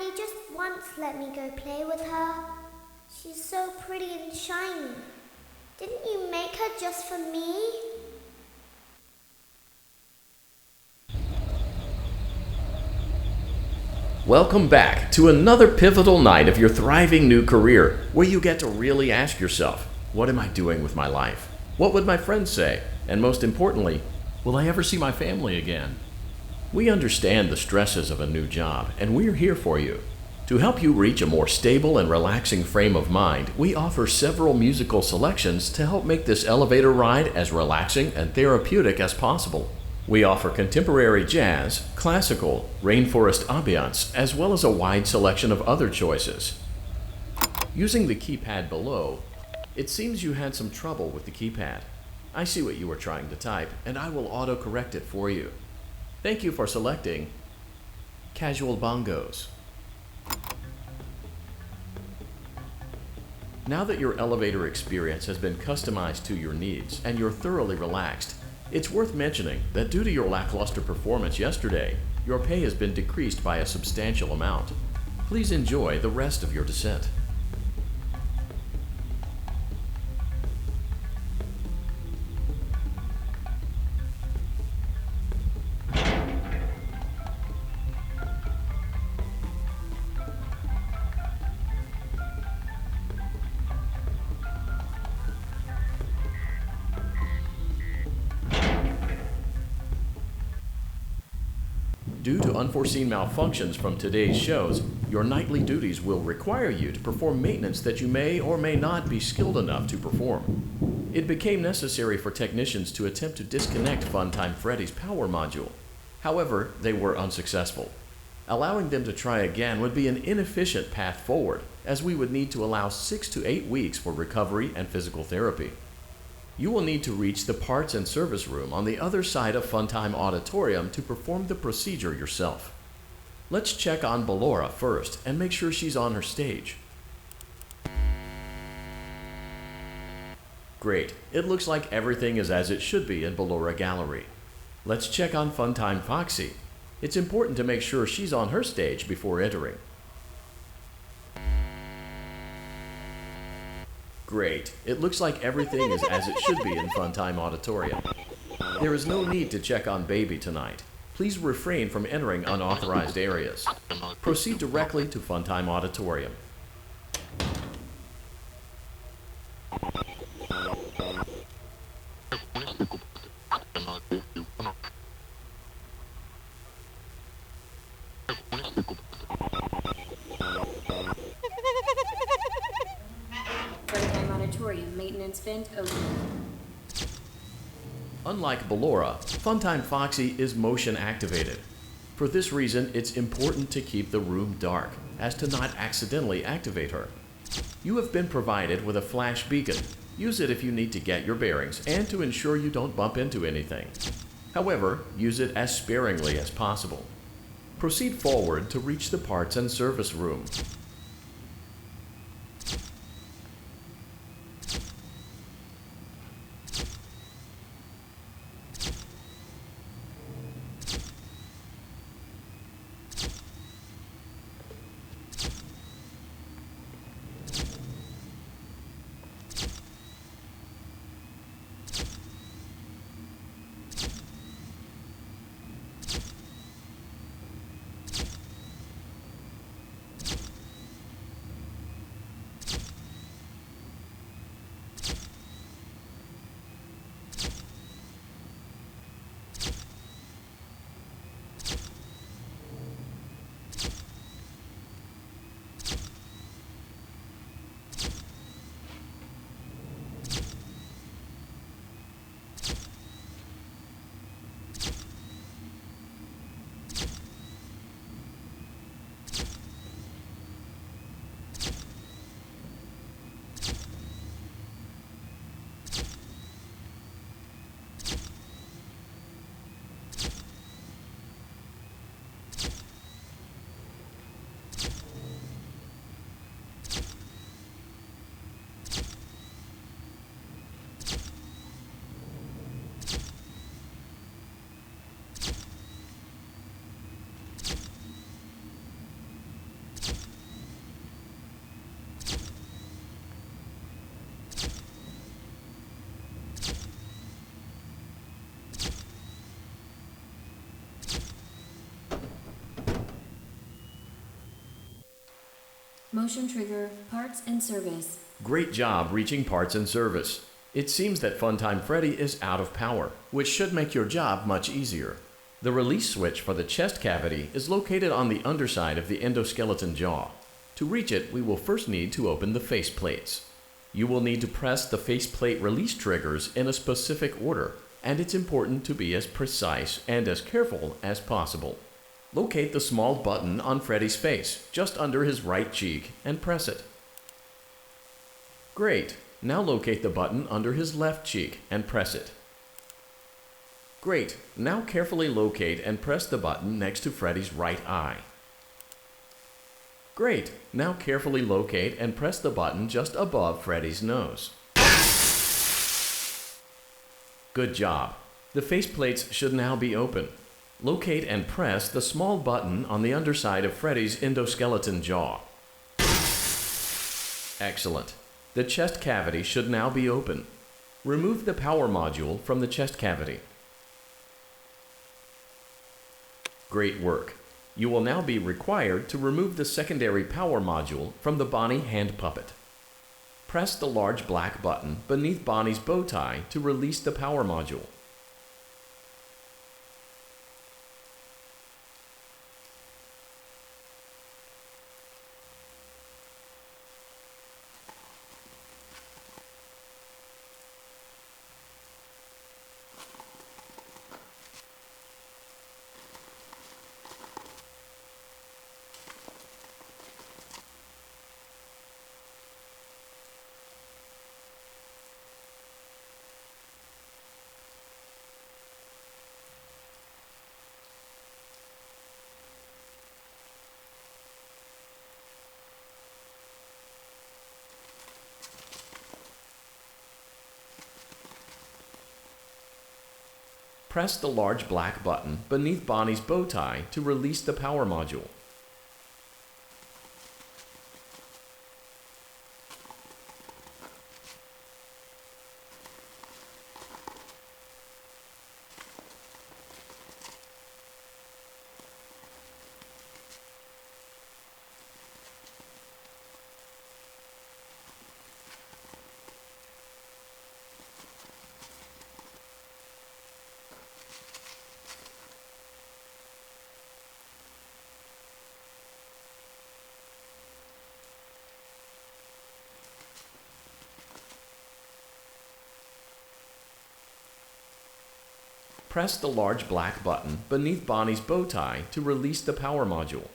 Daddy just once let me go play with her. She's so pretty and shiny. Didn't you make her just for me? Welcome back to another pivotal night of your thriving new career, where you get to really ask yourself, what am I doing with my life? What would my friends say? And most importantly, will I ever see my family again? We understand the stresses of a new job, and we're here for you. To help you reach a more stable and relaxing frame of mind, we offer several musical selections to help make this elevator ride as relaxing and therapeutic as possible. We offer contemporary jazz, classical, rainforest ambiance, as well as a wide selection of other choices. Using the keypad below, it seems you had some trouble with the keypad. I see what you were trying to type, and I will auto-correct it for you. Thank you for selecting Casual Bongos. Now that your elevator experience has been customized to your needs and you're thoroughly relaxed, it's worth mentioning that due to your lackluster performance yesterday, your pay has been decreased by a substantial amount. Please enjoy the rest of your descent. Due to unforeseen malfunctions from today's shows, your nightly duties will require you to perform maintenance that you may or may not be skilled enough to perform. It became necessary for technicians to attempt to disconnect Funtime Freddy's power module. However, they were unsuccessful. Allowing them to try again would be an inefficient path forward, as we would need to allow 6 to 8 weeks for recovery and physical therapy. You will need to reach the parts and service room on the other side of Funtime Auditorium to perform the procedure yourself. Let's check on Ballora first and make sure she's on her stage. Great, it looks like everything is as it should be in Ballora Gallery. Let's check on Funtime Foxy. It's important to make sure she's on her stage before entering. Great. It looks like everything is as it should be in Funtime Auditorium. There is no need to check on Baby tonight. Please refrain from entering unauthorized areas. Proceed directly to Funtime Auditorium. Maintenance vent open. Unlike Ballora, Funtime Foxy is motion activated. For this reason, it's important to keep the room dark, as to not accidentally activate her. You have been provided with a flash beacon. Use it if you need to get your bearings and to ensure you don't bump into anything. However, use it as sparingly as possible. Proceed forward to reach the parts and service room. Motion trigger, parts and service. Great job reaching parts and service. It seems that Funtime Freddy is out of power, which should make your job much easier. The release switch for the chest cavity is located on the underside of the endoskeleton jaw. To reach it, we will first need to open the face plates. You will need to press the faceplate release triggers in a specific order, and it's important to be as precise and as careful as possible. Locate the small button on Freddy's face, just under his right cheek, and press it. Great! Now locate the button under his left cheek and press it. Great! Now carefully locate and press the button next to Freddy's right eye. Great! Now carefully locate and press the button just above Freddy's nose. Good job! The faceplates should now be open. Locate and press the small button on the underside of Freddy's endoskeleton jaw. Excellent! The chest cavity should now be open. Remove the power module from the chest cavity. Great work! You will now be required to remove the secondary power module from the Bonnie hand puppet. Press the large black button beneath Bonnie's bow tie to release the power module. Press the large black button beneath Bonnie's bow tie to release the power module. Press the large black button beneath Bonnie's bow tie to release the power module.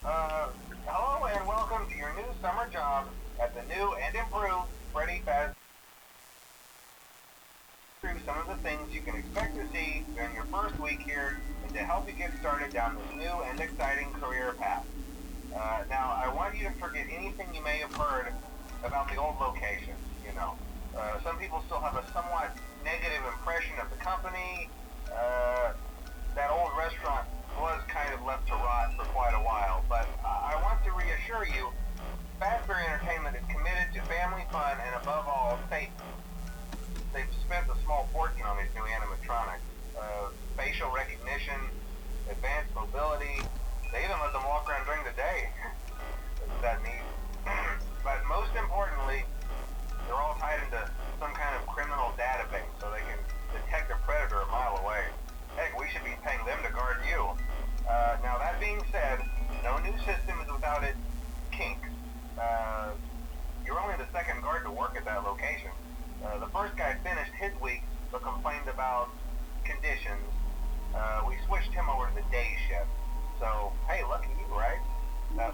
Hello and welcome to your new summer job at the new and improved Freddy Faz. Through some of the things you can expect to see during your first week here and to help you get started down this new and exciting career path. Now, I want you to forget anything you may have heard about the old location, you know. Some people still have a somewhat negative impression of the company. That old restaurant was kind of left to rot for quite a while, but I want to reassure you, Fazbear Entertainment is committed to family fun and above all, safety. They've spent a small fortune on these new animatronics. Facial recognition, advanced mobility. They even let them walk around during the day. Isn't that neat? But most importantly, they're all tied into some kind of criminal database so they can detect a predator a mile away. Heck, we should be paying them to guard you. Now that being said, no new system is without its kinks. You're only the second guard to work at that location. The first guy finished his week but complained about conditions. We switched him over to the day shift. So, hey, lucky you, right?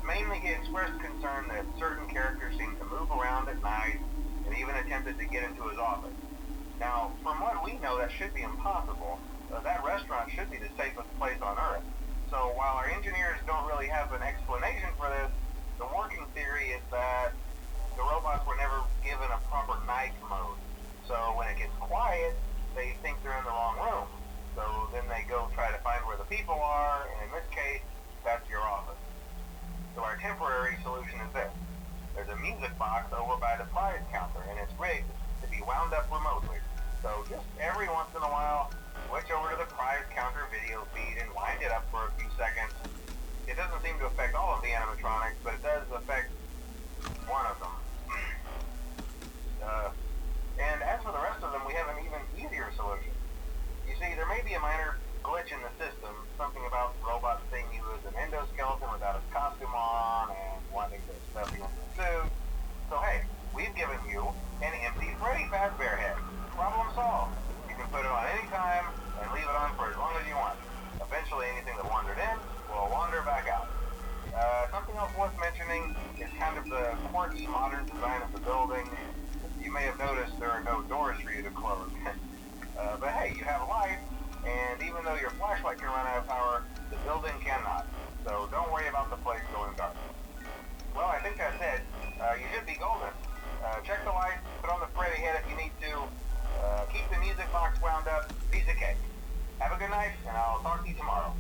Mainly he expressed concern that certain characters seemed to move around at night and even attempted to get into his office. Now, from what we know, that should be impossible. That restaurant should be the safest place on Earth. So while our engineers don't really have an explanation for this, the working theory is that the robots were never given a proper night mode. So when it gets quiet, they think they're in the wrong room. So then they go try to find where the people are, and in this case, that's your office. So our temporary solution is this. There's a music box over by the prize counter, and it's rigged to be wound up remotely. So just every once in a while, switch over to the prize counter video feed and wind it up for a few seconds. It doesn't seem to affect all of the animatronics, but it does affect one of them. And as for the rest of them, we have an even easier solution. You see, there may be a minor glitch in the system, something about robots seeing you as an endoskeleton without his costume on and wanting to stuff you into a suit. So hey, we've given you an empty Freddy Fazbear head. Problem solved. You can put it on any time and leave it on for as long as you want. Eventually anything that wandered in will wander back out. Something else worth mentioning is kind of the quartz modern design of the building. You may have noticed there are no doors for you to close. But hey, you have light, and even though your flashlight can run out of power, the building cannot. So don't worry about the place going dark. Well, I think that's it. You should be golden. Check the lights, put on the Freddy head if you need to. Keep the music box wound up. Piece of cake. Have a good night, and I'll talk to you tomorrow.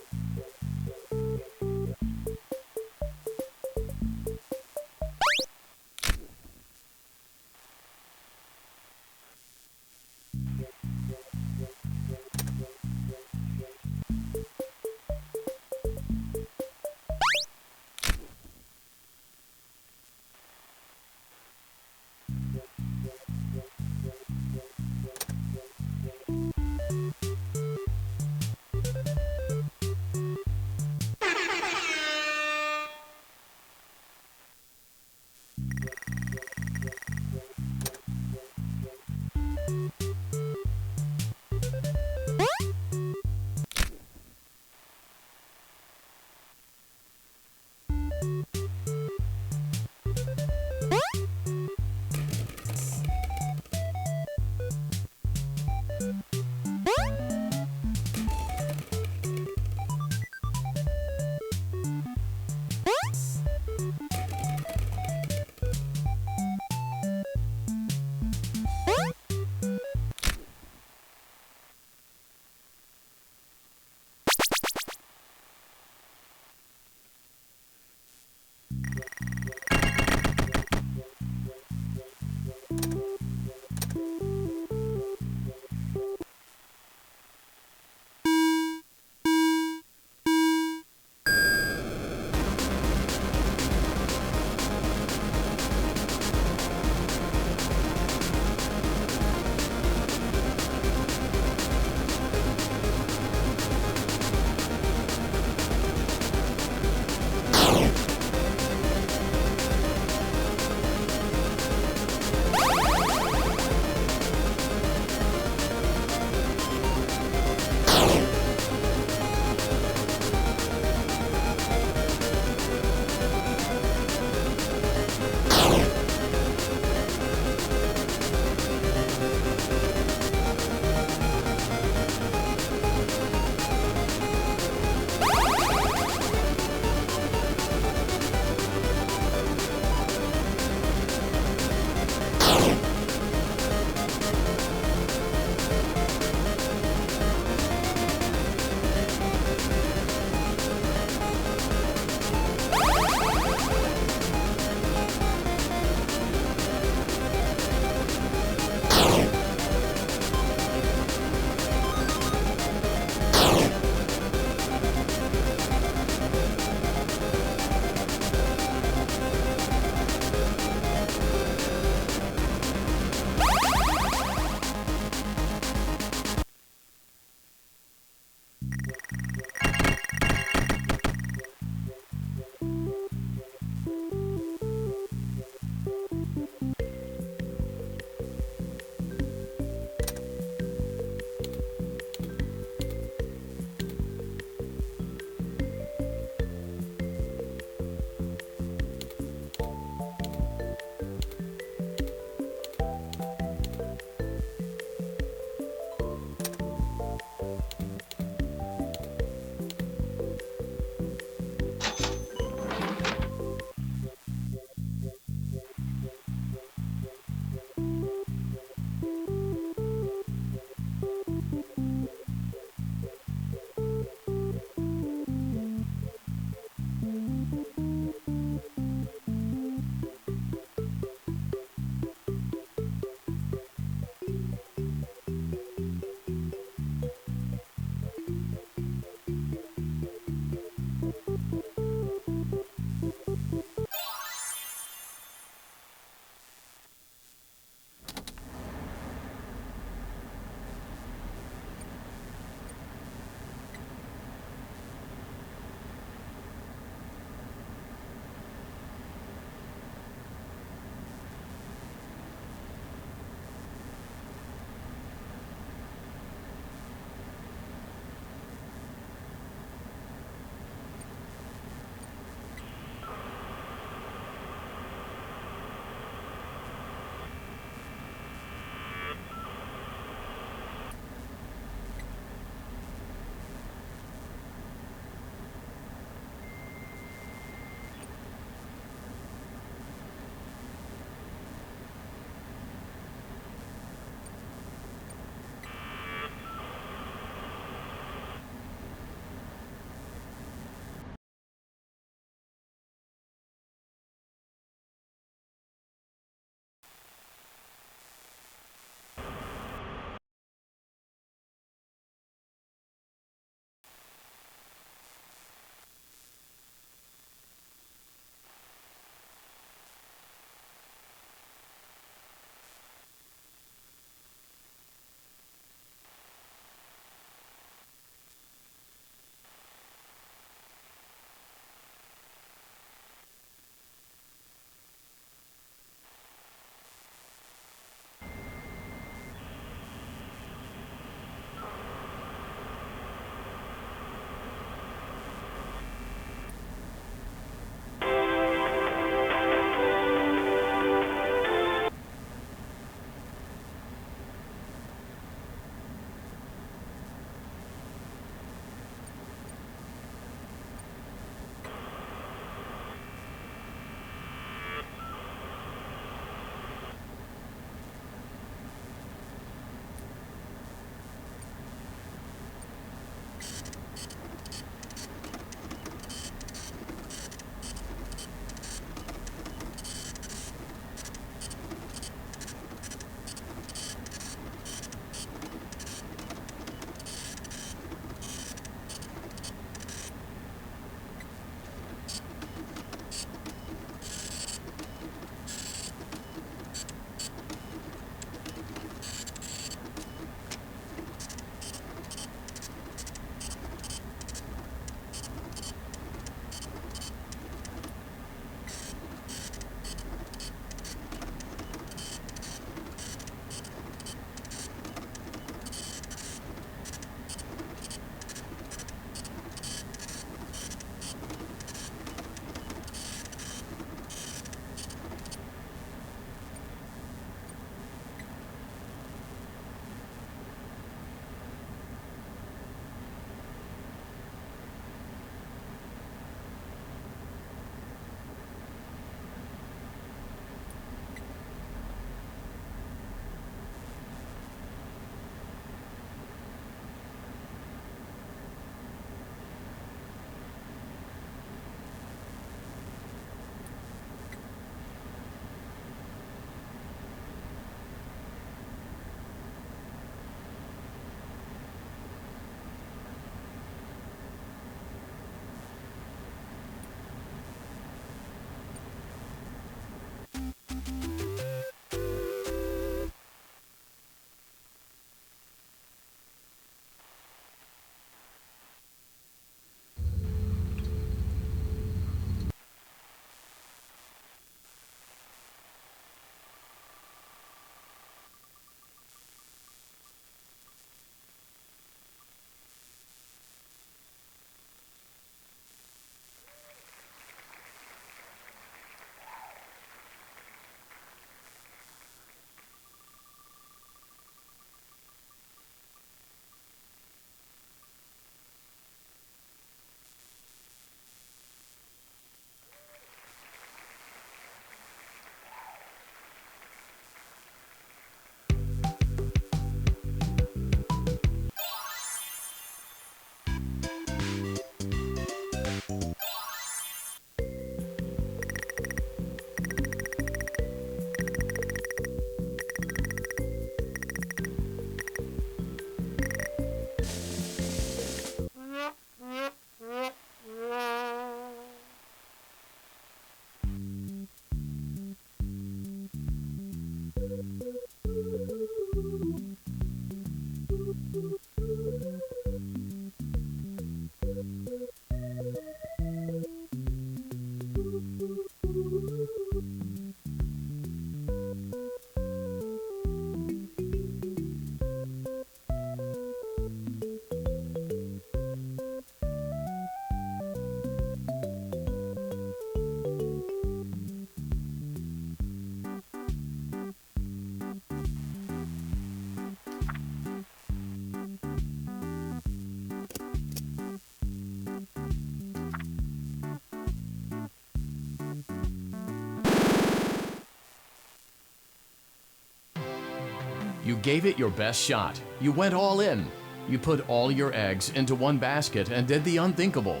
You gave it your best shot. You went all in. You put all your eggs into one basket and did the unthinkable.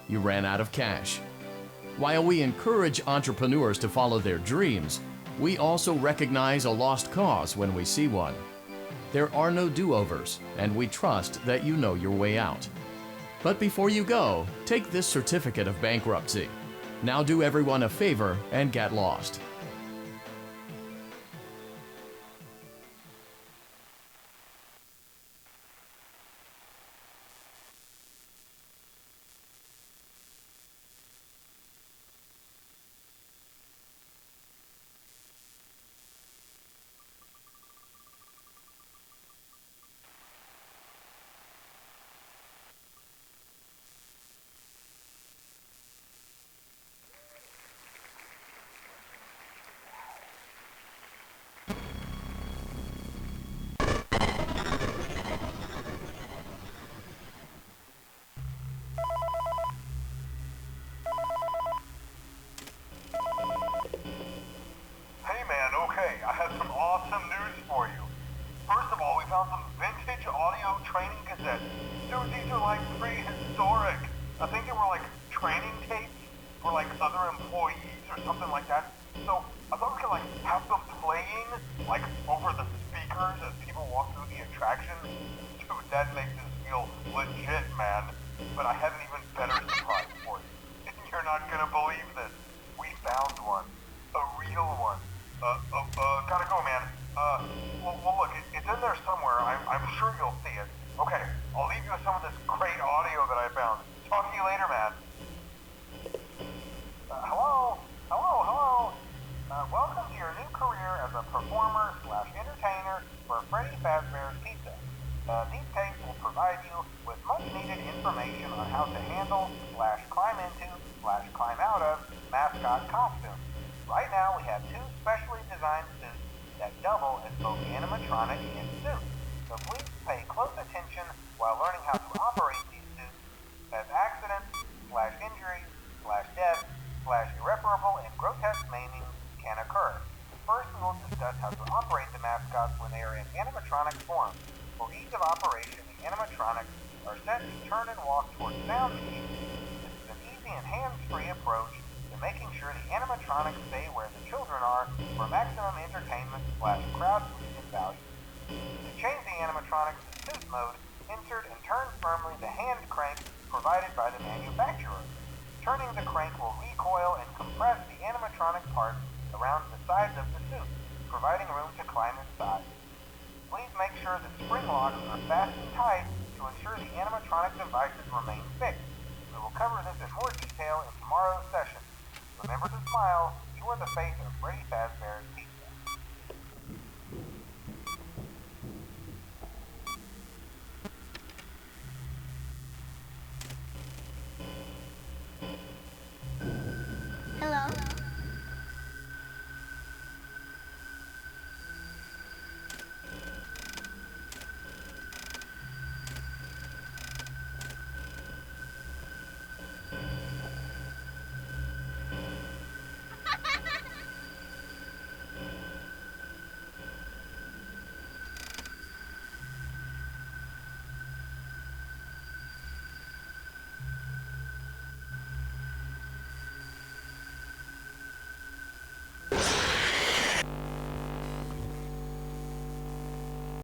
You ran out of cash. While we encourage entrepreneurs to follow their dreams, we also recognize a lost cause when we see one. There are no do-overs, and we trust that you know your way out. But before you go, take this certificate of bankruptcy. Now do everyone a favor and get lost. Hey man, okay, I have some awesome news for you. First of all, we found some vintage audio training cassettes. Dude, these are like prehistoric. I think they were like training tapes for like other employees or something like that. So I thought we could like have them playing like over the speakers as people walk through the attraction. Dude, that makes us feel legit, man. But I have an even better surprise for you. You're not gonna believe this. We found one. A real one. Gotta go, man. Well look, it's in there somewhere. I'm sure you'll see it. Okay, I'll leave you with some of this great audio that I found. Talk to you later, man. Hello? Welcome to your new career as a performer/entertainer for Freddy Fazbear's Pizza. These tapes will provide you with much-needed information on how to handle/climb into/climb out of mascot costumes. Right now, we have two specially designed suits that double as both animatronic and suit. So please pay close attention while learning how to operate these suits, as accidents/injuries/death/irreparable and grotesque maiming can occur. First, we will discuss how to operate the mascots when they are in animatronic form. For ease of operation, the animatronics are set to turn and walk towards sound machines. This is an easy and hands-free approach to making sure the animatronics stay where the children are for maximum entertainment/crowd-pleasing value. To change the animatronics to suit mode, insert and turn firmly the hand crank provided by the manufacturer. Turning the crank will recoil and compress the animatronic parts around the sides of the suit, providing room to climb inside. Please make sure that spring locks are fastened tight to ensure the animatronic devices remain fixed. We will cover this in more detail in tomorrow's session. Remember to smile. You are the face of Freddy Fazbear's